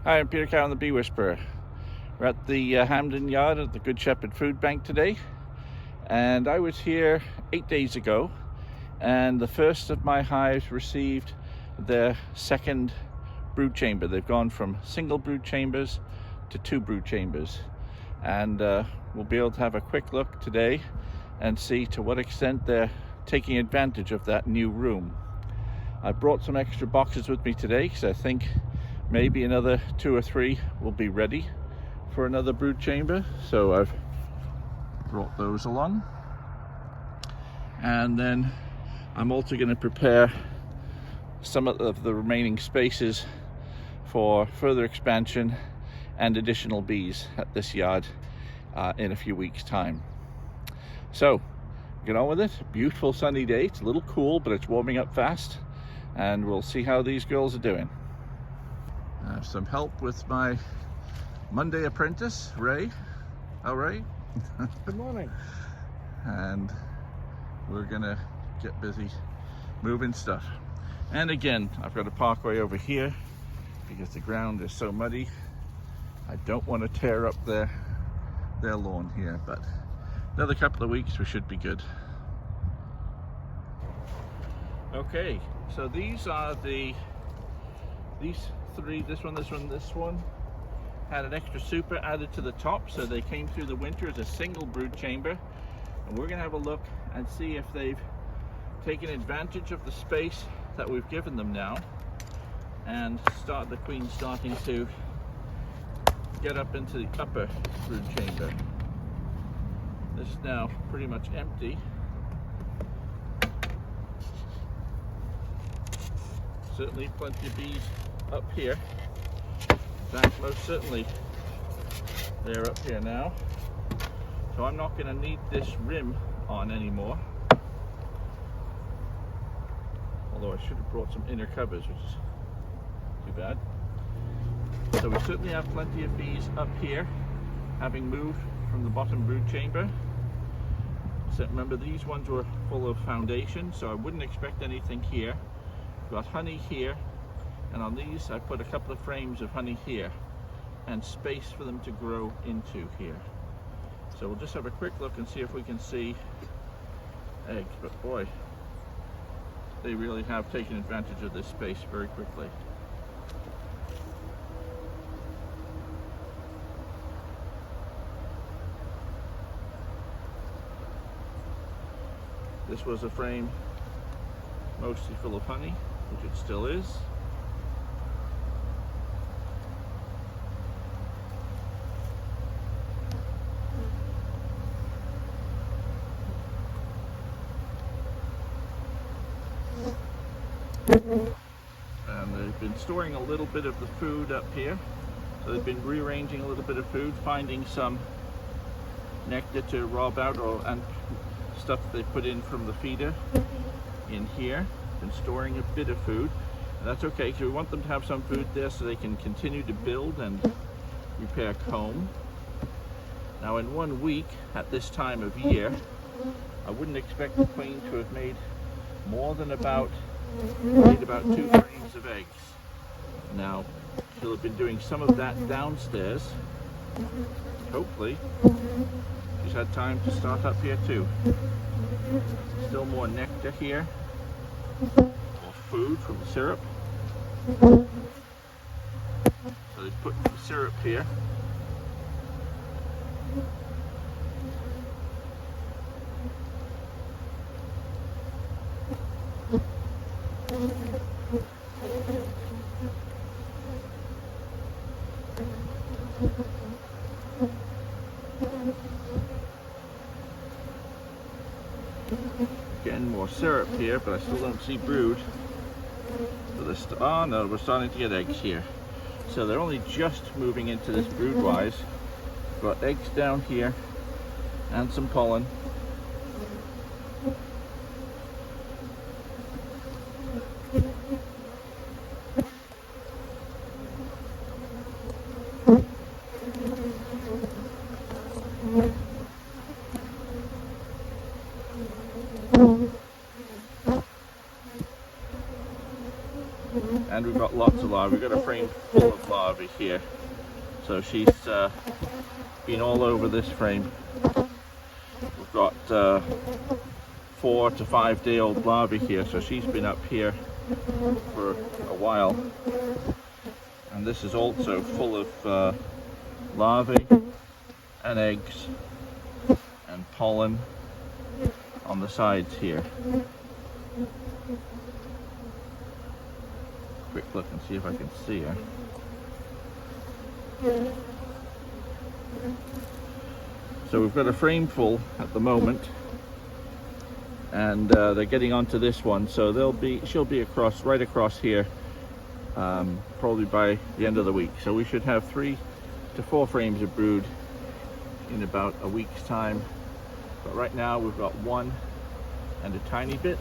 Hi, I'm Peter Cowan, the Bee Whisperer. We're at the Hampden Yard at the Good Shepherd Food Bank today, and I was here 8 days ago, and the first of my hives received their second brood chamber. They've gone from single brood chambers to 2 brood chambers, and we'll be able to have a quick look today and see to what extent they're taking advantage of that new room. I brought some extra boxes with me today because I think maybe another 2 or 3 will be ready for another brood chamber, so I've brought those along. And then I'm also going to prepare some of the remaining spaces for further expansion and additional bees at this yard in a few weeks' time. So get on with it. Beautiful sunny day. It's a little cool, but it's warming up fast, and we'll see how these girls are doing. I have some help with my Monday apprentice, Ray. Oh, Ray. Good morning. And we're gonna get busy moving stuff. And again, I've got a parkway over here because the ground is so muddy. I don't want to tear up their lawn here, but another couple of weeks we should be good. Okay, so these are these 3, this one had an extra super added to the top, so they came through the winter as a single brood chamber, and we're gonna have a look and see if they've taken advantage of the space that we've given them now, and the queen's starting to get up into the upper brood chamber. This is now pretty much empty. Certainly plenty of bees up here. In fact, most certainly they're up here now. So I'm not going to need this rim on anymore. Although I should have brought some inner covers, which is too bad. So we certainly have plenty of bees up here, having moved from the bottom brood chamber. So remember, these ones were full of foundation, so I wouldn't expect anything here. We've got honey here, and on these I put a couple of frames of honey here and space for them to grow into here. So we'll just have a quick look and see if we can see eggs, but boy, they really have taken advantage of this space very quickly. This was a frame mostly full of honey, which it still is. And they've been storing a little bit of the food up here. So they've been rearranging a little bit of food, finding some nectar to rob out, and stuff they put in from the feeder in here. Been storing a bit of food. And that's okay, because we want them to have some food there so they can continue to build and repair comb. Now in 1 week at this time of year, I wouldn't expect the queen to have made more than about 2 frames of eggs. Now she'll have been doing some of that downstairs. Hopefully she's had time to start up here too. Still more nectar here, more food from the syrup. So they put the syrup here. Getting more syrup here, but I still don't see brood. So oh no, we're starting to get eggs here. So they're only just moving into this brood wise. Got eggs down here and some pollen. And we've got lots of larvae. We've got a frame full of larvae here. So she's been all over this frame. We've got 4 to 5 day old larvae here, so she's been up here for a while. And this is also full of larvae and eggs and pollen on the sides here. Quick look and see if I can see her. So we've got a frame full at the moment, and they're getting onto this one, so she'll be right across here, probably by the end of the week. So we should have 3 to 4 frames of brood in about a week's time. But right now we've got 1 and a tiny bit.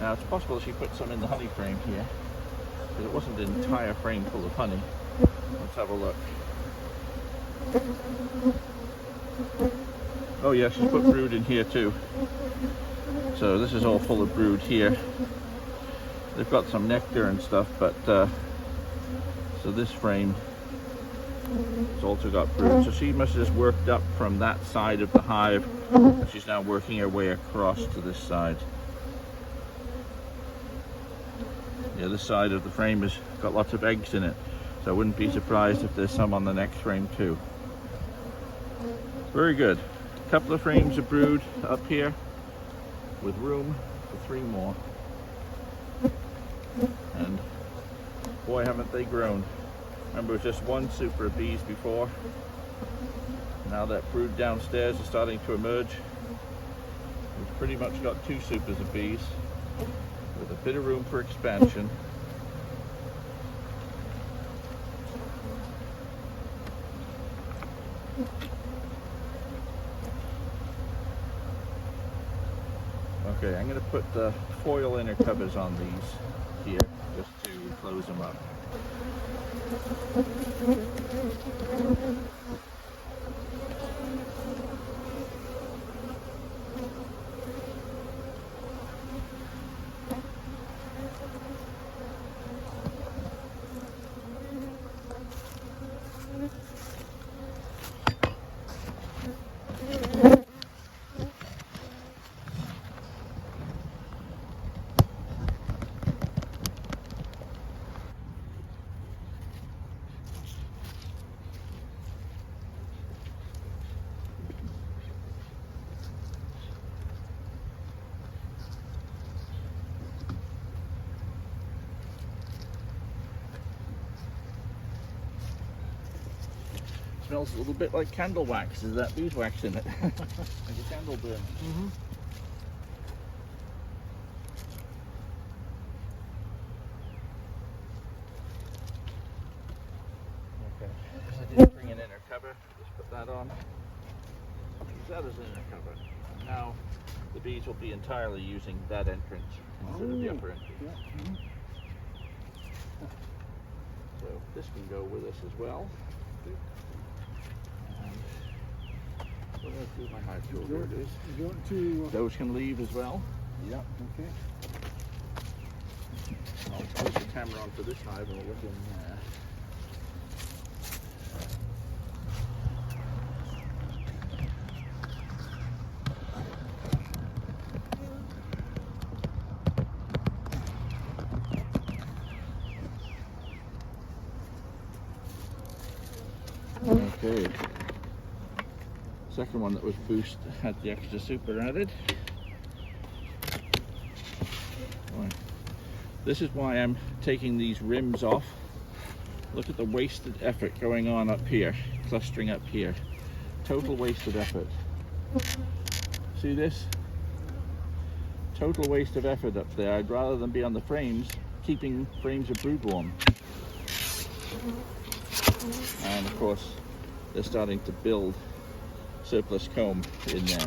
Now it's possible she put some in the honey frame here, because it wasn't an entire frame full of honey. Let's have a look. Oh yeah, she's put brood in here too. So this is all full of brood here. They've got some nectar and stuff, but so this frame has also got brood. So she must have just worked up from that side of the hive, and she's now working her way across to this side. Yeah, this side of the frame has got lots of eggs in it, so I wouldn't be surprised if there's some on the next frame too. Very good. A couple of frames of brood up here with room for 3 more. And boy, haven't they grown. Remember, it was just 1 super of bees before. Now that brood downstairs is starting to emerge. We've pretty much got 2 supers of bees with a bit of room for expansion. Okay, I'm going to put the foil inner covers on these here just to close them up. Smells a little bit like candle wax. Is that beeswax in it? Like a candle burn. Mm-hmm. Okay. I did bring an inner cover. Just put that on. Use that as an inner cover. And now the bees will be entirely using that entrance instead of the upper entrance. Yeah. Mm-hmm. So this can go with us as well. What do I do with my hive tool? There it is. You want to, those can leave as well. Yep. Okay. I'll place the camera on for this hive and we'll look in there. Okay. Second one that was boost had the extra super added. This is why I'm taking these rims off. Look at the wasted effort going on up here, clustering up here. Total wasted effort. See this? Total waste of effort up there. I'd rather than be on the frames, keeping frames of brood warm. And of course, they're starting to build surplus comb in there.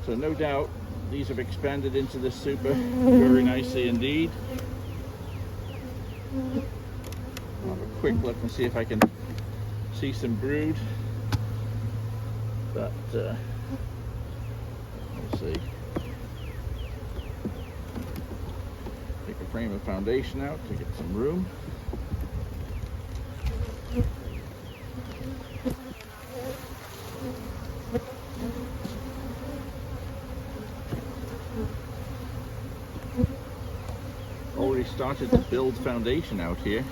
So no doubt these have expanded into this super very nicely indeed. I'll have a quick look and see if I can see some brood, but We'll see. Take a frame of foundation out to get some room. Already started to build foundation out here.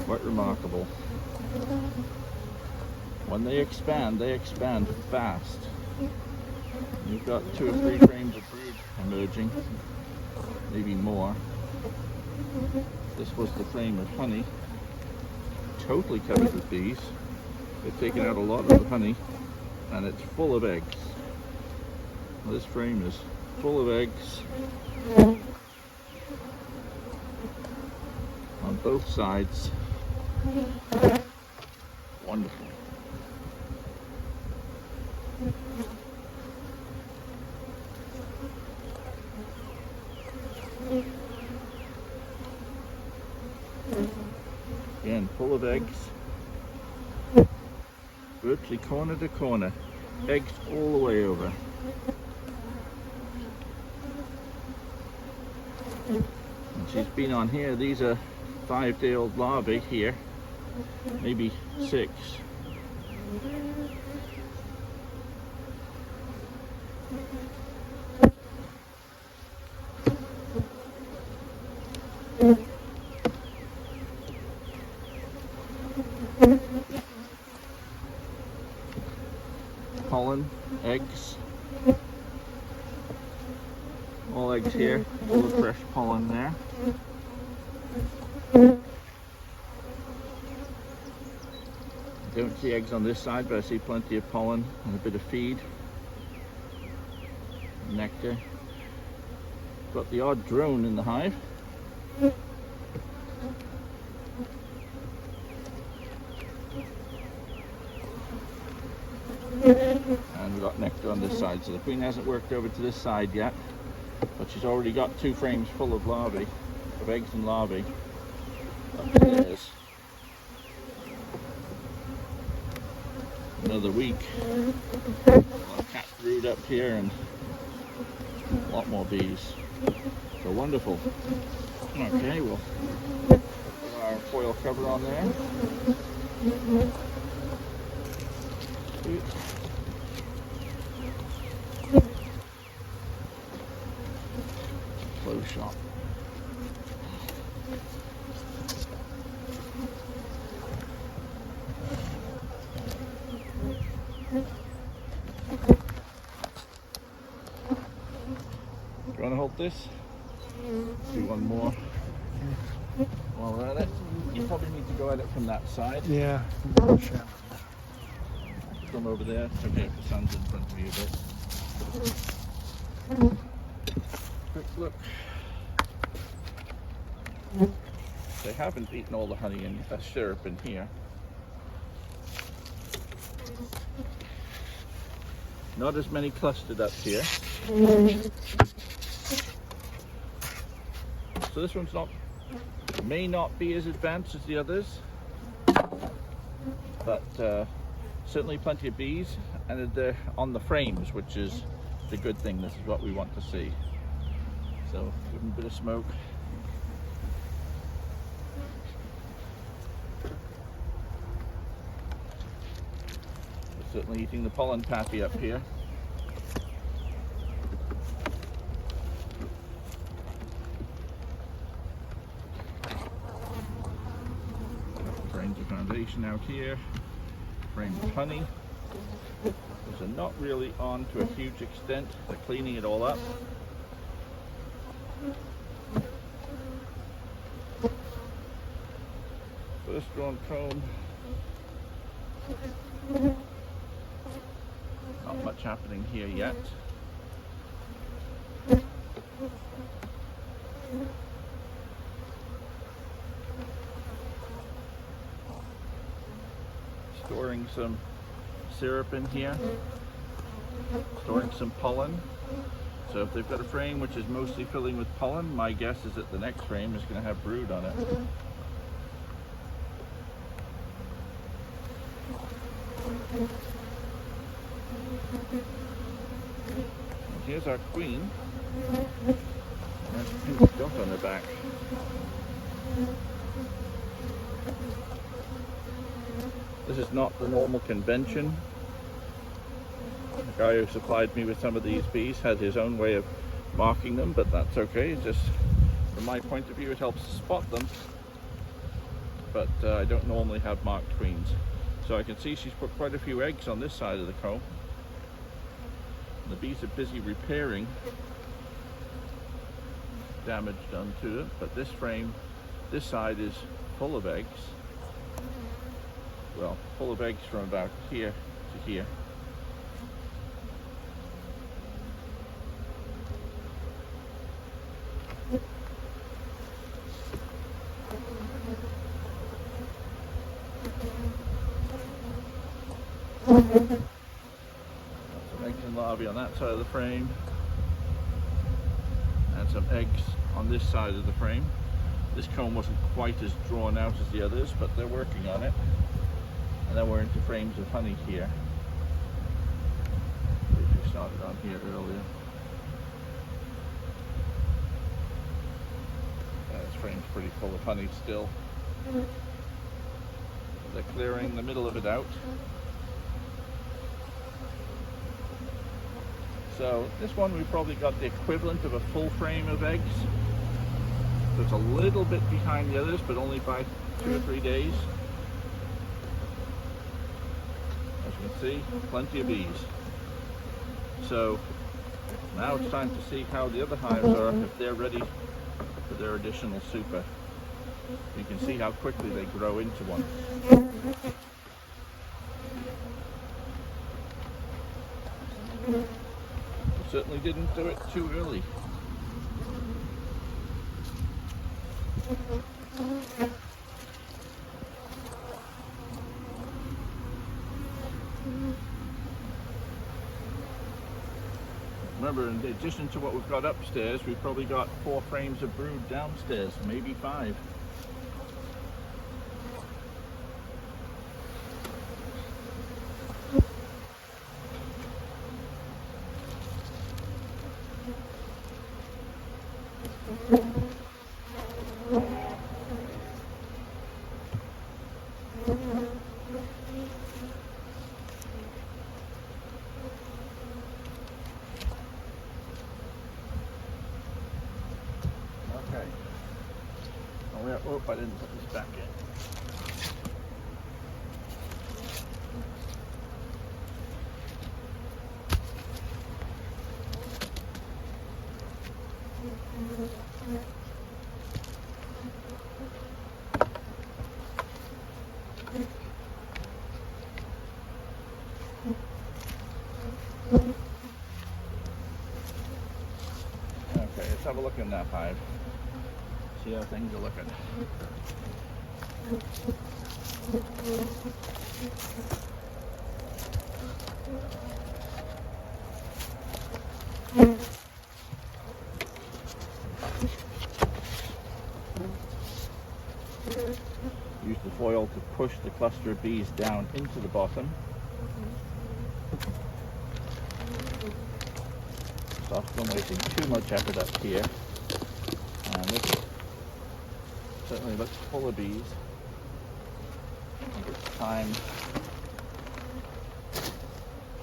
Quite remarkable. When they expand fast. You've got 2 or 3 frames of brood emerging, maybe more. This was the frame of honey, totally covered with bees. They've taken out a lot of the honey, and it's full of eggs. This frame is full of eggs on both sides. Wonderful. Again, full of eggs, virtually corner to corner, eggs all the way over. And she's been on here. These are 5-day-old larvae here, maybe 6. Pollen, eggs, all eggs here, full of fresh pollen there. Don't see eggs on this side, but I see plenty of pollen and a bit of feed, nectar. Got the odd drone in the hive. And we've got nectar on this side, so the queen hasn't worked over to this side yet, but she's already got 2 frames full of larvae, of eggs and larvae upstairs. Another week, a lot of cat brood up here and a lot more bees. So wonderful. Okay, we'll put our foil cover on there. Close shop. You want to hold this? Do one more while we're at it. You probably need to go at it from that side. Yeah. From over there. It's okay if the sun's in front of you a bit. Quick look. They haven't eaten all the honey and syrup in here. Not as many clustered up here. So this one's may not be as advanced as the others, but certainly plenty of bees, and they're on the frames, which is the good thing. This is what we want to see. So give them a bit of smoke. They're certainly eating the pollen pappy up here. Frames of foundation out here. Frame of honey. Those are not really on to a huge extent. They're cleaning it all up. First drawn comb. Not much happening here yet. Storing some syrup in here, storing some pollen. So if they've got a frame which is mostly filling with pollen, my guess is that the next frame is going to have brood on it. here's our queen. There's a pink dot on her back. This is not the normal convention. The guy who supplied me with some of these bees had his own way of marking them, but that's okay. It's just, from my point of view, it helps spot them. But I don't normally have marked queens. So I can see she's put quite a few eggs on this side of the comb. The bees are busy repairing damage done to them, but this frame, this side is full of eggs. Well, full of eggs from about here to here. Some eggs and larvae on that side of the frame, and some eggs on this side of the frame. This comb wasn't quite as drawn out as the others, but they're working on it. And then we're into frames of honey here, which we started on here earlier. This frame's pretty full of honey still. They're clearing the middle of it out. So this one we probably got the equivalent of a full frame of eggs. So it's a little bit behind the others, but only by 2 or 3 days. As you can see, plenty of bees. So now it's time to see how the other hives are, if they're ready for their additional super. You can see how quickly they grow into one. Certainly didn't do it too early. Remember, in addition to what we've got upstairs, we've probably got 4 frames of brood downstairs, maybe 5. Okay. Oh, I didn't put this back in. Okay, let's have a look in that hive. See how things are looking. Use the foil to push the cluster of bees down into the bottom. Stop them wasting too much effort up here. And this certainly looks full of bees. I think it's time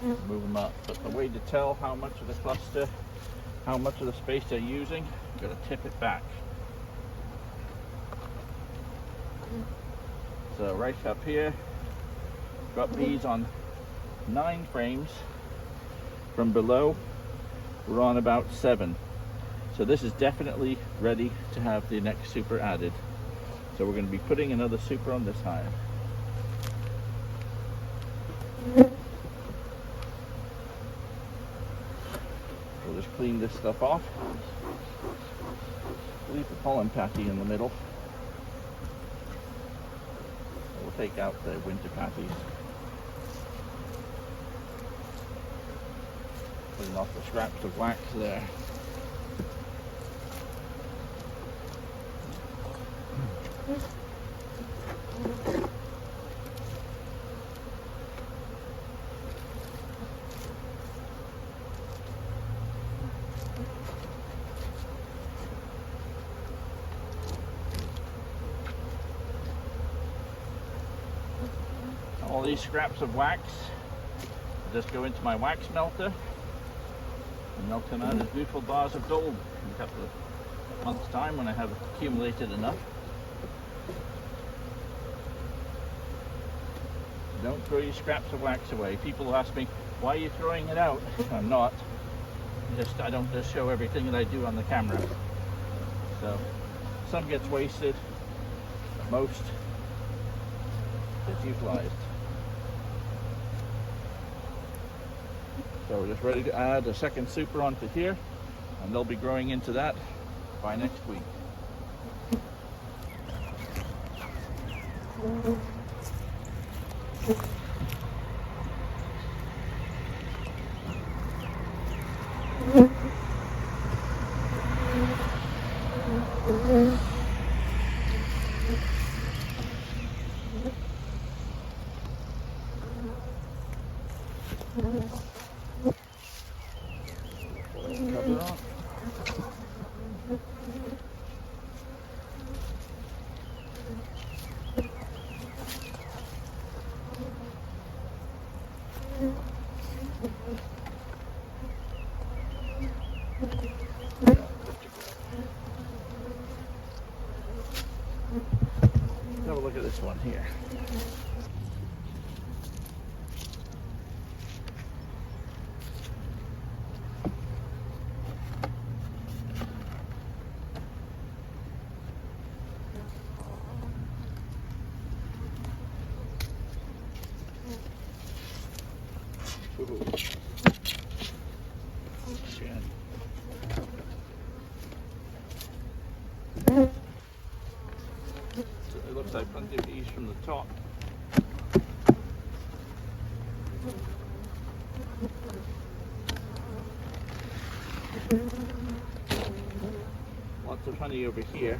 to move them up. But the way to tell how much of the cluster, how much of the space they're using, you've got to tip it back. So right up here, got bees on 9 frames. From below, we're on about 7. So this is definitely ready to have the next super added. So we're going to be putting another super on this hive. We'll just clean this stuff off. Leave the pollen patty in the middle. We'll take out the winter patties. Putting off the scraps of wax there. these scraps of wax just go into my wax melter, and they'll come out as beautiful bars of gold in a couple of months' time when I have accumulated enough. Don't throw your scraps of wax away. People ask me, why are you throwing it out? I'm not. I don't just show everything that I do on the camera. So some gets wasted, but most gets utilized. So we're just ready to add a second super onto here, and they'll be growing into that by next week. Cover on. Have a look at this one here. So it looks like plenty of bees from the top. Lots of honey over here.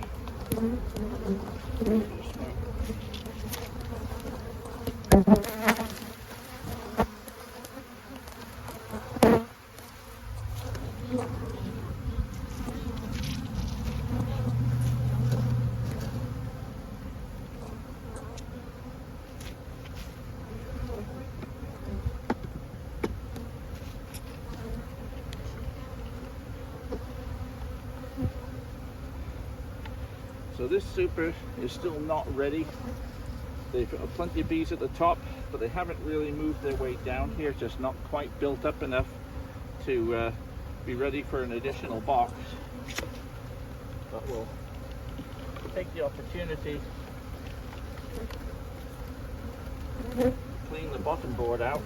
So this super is still not ready. They've got plenty of bees at the top, but they haven't really moved their way down here, just not quite built up enough to be ready for an additional box. But we'll take the opportunity to clean the bottom board out.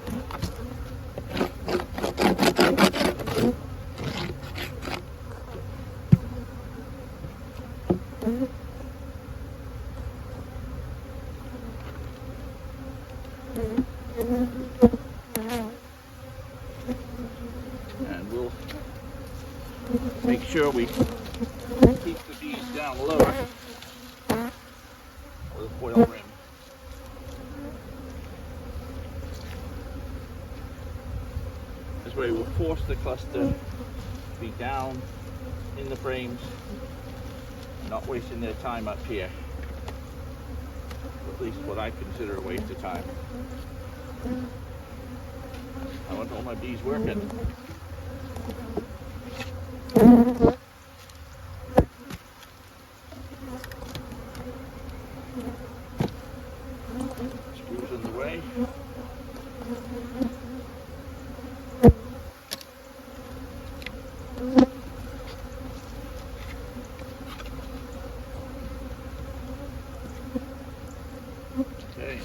And we'll make sure we keep the bees down low with a foil rim. This way we'll force the cluster to be down in the frames, not wasting their time up here. At least what I consider a waste of time. I want all my bees working. Screws in the way. Okay.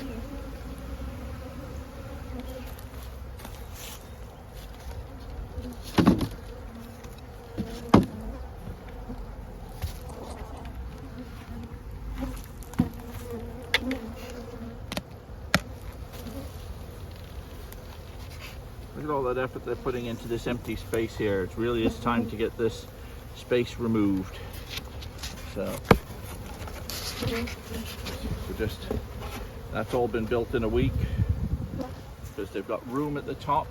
Look at all that effort they're putting into this empty space here. It really is time to get this space removed. So that's all been built in a week because they've got room at the top.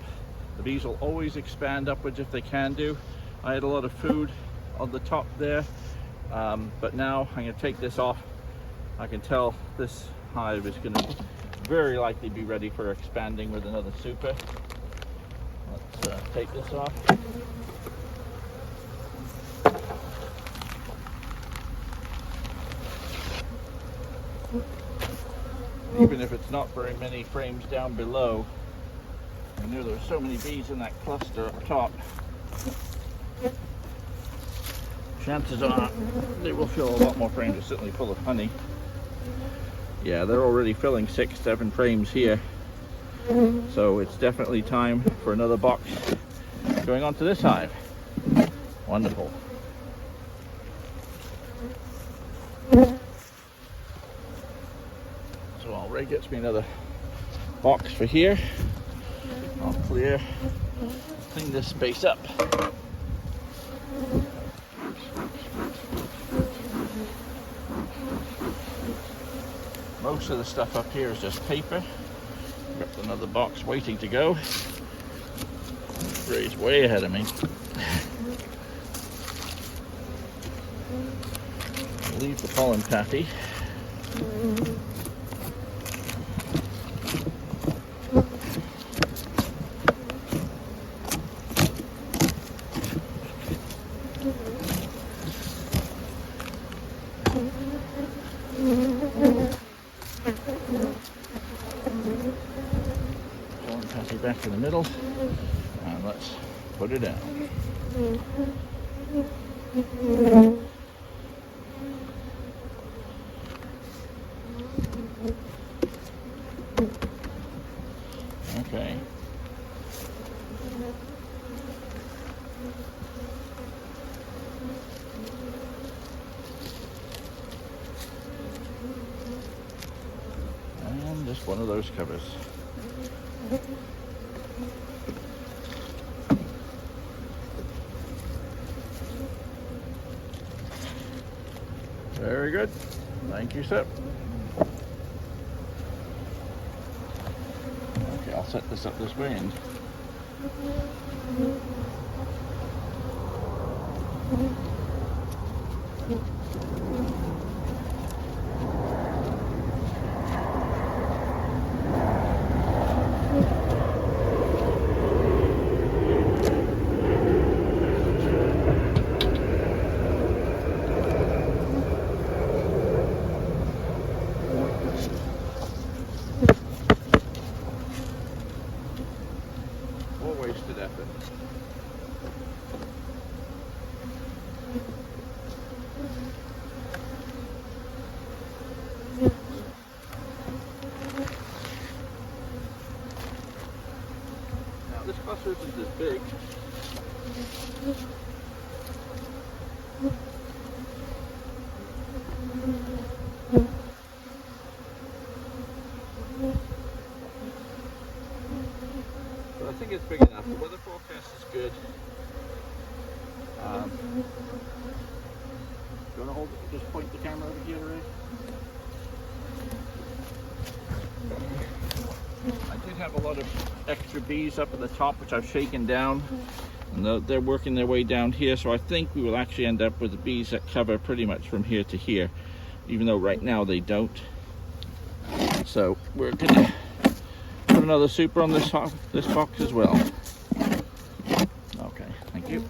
The bees will always expand upwards if they can do. I had a lot of food on the top there, but now I'm going to take this off. I can tell this hive is going to very likely be ready for expanding with another super. Let's take this off. Even if it's not very many frames down below, I knew there were so many bees in that cluster up top. Chances are they will fill a lot more frames. They're certainly full of honey. Yeah, they're already filling 6-7 frames here. So it's definitely time for another box going on to this hive. Wonderful. So while Ray gets me another box for here, I'll clean this space up. Most of the stuff up here is just paper. Got another box waiting to go. Ray's way ahead of me. Leave the pollen patty. Pollen patty back in the middle, and let's put it down. Okay. And just one of those covers. Very good. Thank you, sir. Okay, I'll set this up this way and wasted effort. Now this cluster isn't as big. But I think it's big enough. The weather forecast is good. Do you want to hold it? Just point the camera over here, Ray. I did have a lot of extra bees up at the top, which I've shaken down. And they're working their way down here, so I think we will actually end up with the bees that cover pretty much from here to here, even though right now they don't. So we're gonna put another super on this box as well. Okay, thank you.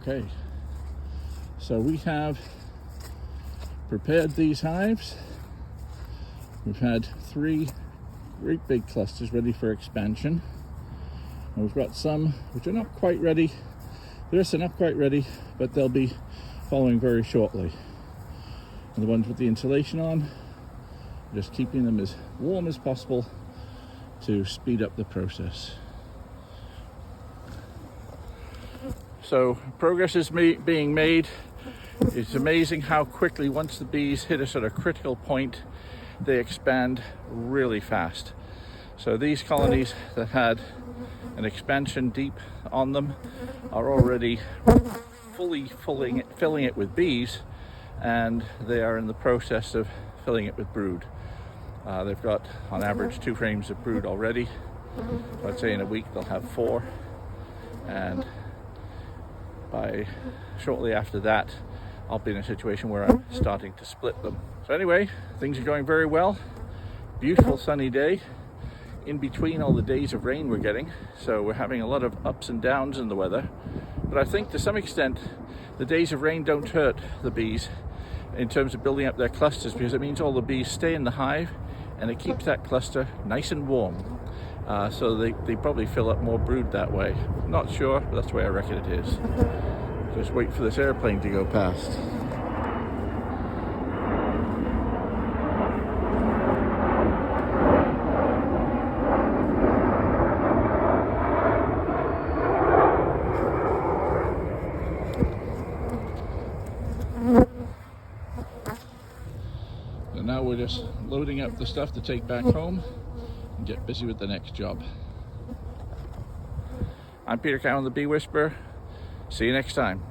Okay, so we have prepared these hives. We've had 3 great big clusters ready for expansion, and we've got some which are not quite ready. The rest are not quite ready, but they'll be following very shortly. And the ones with the insulation on, just keeping them as warm as possible to speed up the process. So progress is being made. It's amazing how quickly, once the bees hit a sort of critical point, they expand really fast. So these colonies that had an expansion deep on them are already fully filling it with bees, and they are in the process of filling it with brood. They've got on average 2 frames of brood already. So I'd say in a week they'll have 4, and by shortly after that I'll be in a situation where I'm starting to split them. So anyway, things are going very well. Beautiful sunny day in between all the days of rain we're getting, so we're having a lot of ups and downs in the weather. But I think to some extent the days of rain don't hurt the bees in terms of building up their clusters, because it means all the bees stay in the hive and it keeps that cluster nice and warm. So they probably fill up more brood that way. Not sure, but that's the way I reckon it is. Just wait for this airplane to go past. And now we're just loading up the stuff to take back home and get busy with the next job. I'm Peter Cowan, the Bee Whisperer. See you next time.